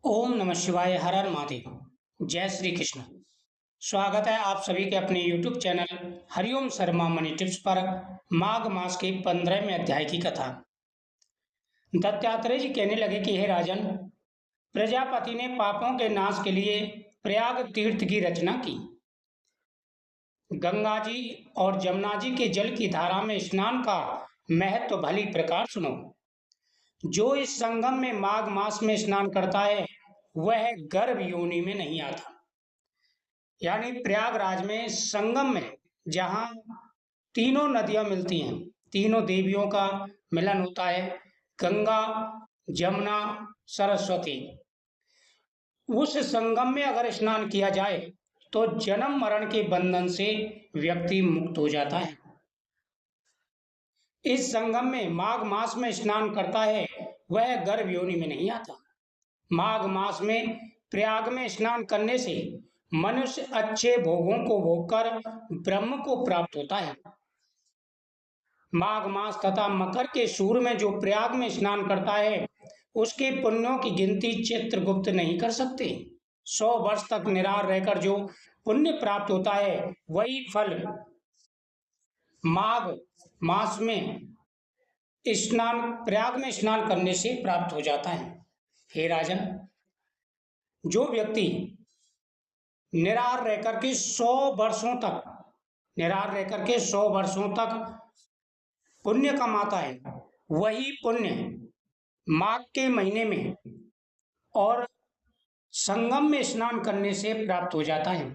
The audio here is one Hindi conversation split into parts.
ओम नमः शिवाय। हर हर महादेव। जय श्री कृष्ण। स्वागत है आप सभी के अपने YouTube channel Hariom Sharma money tips पर। माघ मास के 15वें अध्याय की कथा। दत्तात्रेय जी कहने लगे कि हे राजन, प्रजापति ने पापों के नाश के लिए प्रयाग तीर्थ की रचना की। गंगा जी और जमुना जी के जल की धारा में स्नान का महत्व भली प्रकार सुनो। जो इस संगम में माघ मास में स्नान करता है वह गर्भ योनि में नहीं आता। यानी प्रयागराज में संगम में जहां तीनों नदियां मिलती हैं, तीनों देवियों का मिलन होता है, गंगा, जमुना, सरस्वती। उस संगम में अगर स्नान किया जाए तो जन्म मरण के बंधन से व्यक्ति मुक्त हो जाता है। इस संगम में माघ मास में स्नान करता है वह गर्भ योनि में नहीं आता। माघ मास में प्रयाग में स्नान करने से मनुष्य अच्छे भोगों को भोगकर ब्रह्म को प्राप्त होता है। माघ मास तथा मकर के सूर्य में जो प्रयाग में स्नान करता है उसके पुण्यों की गिनती चित्रगुप्त नहीं कर सकते। 100 वर्ष तक निराहार रहकर जो पुण्य प्राप्त होता है वही फल माघ मास में स्नान प्रयाग में स्नान करने से प्राप्त हो जाता है। हे राजन, जो व्यक्ति निराहार रहकर के 100 वर्षों तक पुण्य कमाता है वही पुण्य माघ के महीने में और संगम में स्नान करने से प्राप्त हो जाता है।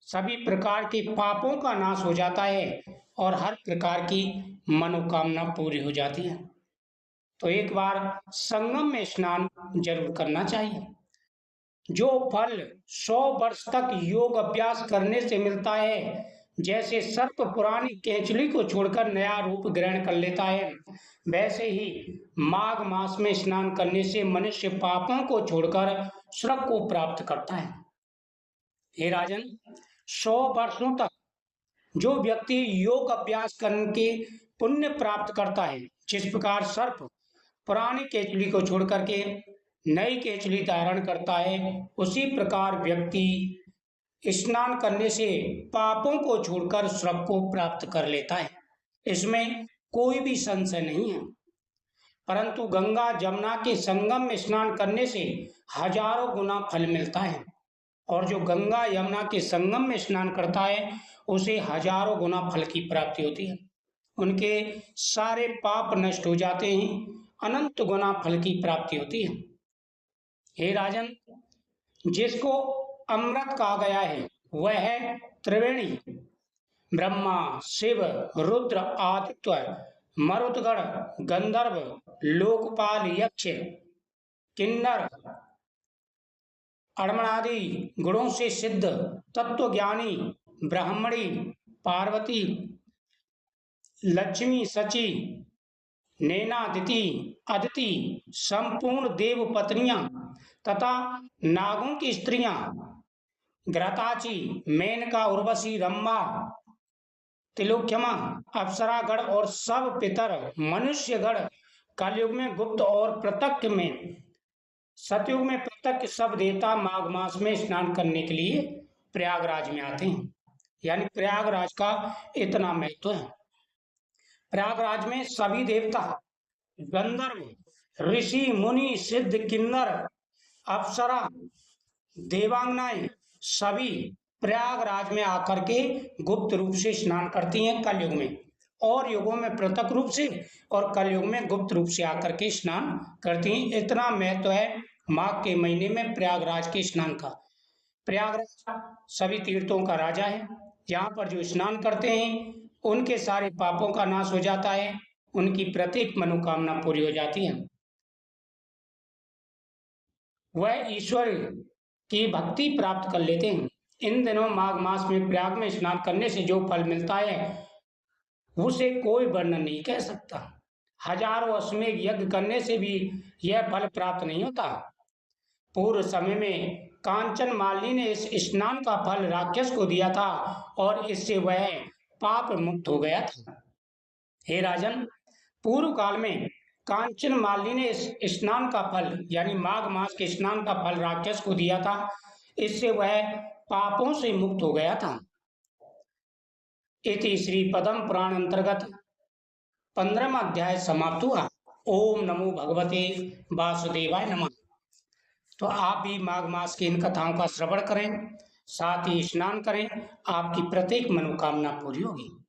सभी प्रकार के पापों का नाश हो जाता है और हर प्रकार की मनोकामना पूरी हो जाती है। तो एक बार संगम में स्नान जरूर करना चाहिए। जो फल 100 वर्ष तक योग अभ्यास करने से मिलता है, जैसे सर्प पुरानी केंचुली को छोड़कर नया रूप ग्रहण कर लेता है, वैसे ही माघ मास में स्नान करने से मनुष्य पापों को छोड़कर स्वर्ग को प्राप्त करता है। हे राजन, 100 वर्षों तक जो व्यक्ति योग अभ्यास करके पुण्य प्राप्त करता है, जिस प्रकार सर्प पुरानी केचुली को छोड़ करके नई केचुली धारण करता है, उसी प्रकार व्यक्ति स्नान करने से पापों को छोड़कर स्वर्ग को प्राप्त कर लेता है। इसमें कोई भी संशय नहीं है। परंतु गंगा जमुना के संगम में स्नान करने से हजारों गुना फल मिलता है और जो गंगा यमुना के संगम में स्नान करता है उसे हजारों गुना फल की प्राप्ति होती है। उनके सारे पाप नष्ट हो जाते हैं, अनंत गुना फल की प्राप्ति होती है। हे राजन, जिसको अमृत कहा गया है वह है त्रिवेणी, ब्रह्मा, शिव, रुद्र, आदित्य, मरुदगण, गंधर्व, लोकपाल, यक्ष, किन्नर, अड़मणादि गुणों से सिद्ध तत्वज्ञानी ब्राह्मणी, पार्वती, लक्ष्मी, सची, नैनादिति, अदिति, संपूर्ण देव पत्नियां तथा नागों की स्त्रियां, घृताची, मेनका, उर्वशी, रंभा, तिलोत्तमा, अप्सरागण और सब पितर मनुष्यगण कलयुग में गुप्त और प्रत्यक्ष में सतयुग में प्रत्यक्ष सब देवता माघ मास में स्नान करने के लिए प्रयागराज में आते हैं। यानी प्रयागराज का इतना महत्व है। प्रयागराज में सभी देवता, गंधर्व, ऋषि, मुनि, सिद्ध, किन्नर, अप्सरा, देवांगनाएं सभी प्रयागराज में आकर के गुप्त रूप से स्नान करती हैं कलयुग में, और युगों में प्रत्यक्ष रूप से और कलयुग में गुप्त रूप से आकर के स्नान करती हैं। इतना महत्व है माघ के महीने में प्रयागराज के स्नान का। प्रयागराज सभी तीर्थों का राजा है। यहाँ पर जो स्नान करते हैं उनके सारे पापों का नाश हो जाता है, उनकी प्रत्येक मनोकामना पूरी हो जाती है, वह ईश्वर की भक्ति प्राप्त कर लेते हैं। इन दिनों माघ मास में प्रयाग में स्नान करने से जो फल मिलता है उसे कोई वर्णन नहीं कह सकता। हजारों अश्वमेध यज्ञ करने से भी यह फल प्राप्त नहीं होता। पूर्व समय में कांचन मालिनी ने इस स्नान का फल राक्षस को दिया था और इससे वह पाप मुक्त हो गया था। हे राजन, पूर्व काल में कांचन मालिनी ने इस स्नान का फल यानी माघ मास के स्नान का फल राक्षस को दिया था। इससे वह पापों से मुक्त हो गया था। इति श्री पद्म पुराण अंतर्गत 15वां अध्याय समाप्त हुआ। ओम नमो भगवते वासुदेवाय नमः। तो आप भी माघ मास की इन कथाओं का श्रवण करें, साथ ही स्नान करें, आपकी प्रत्येक मनोकामना पूरी होगी।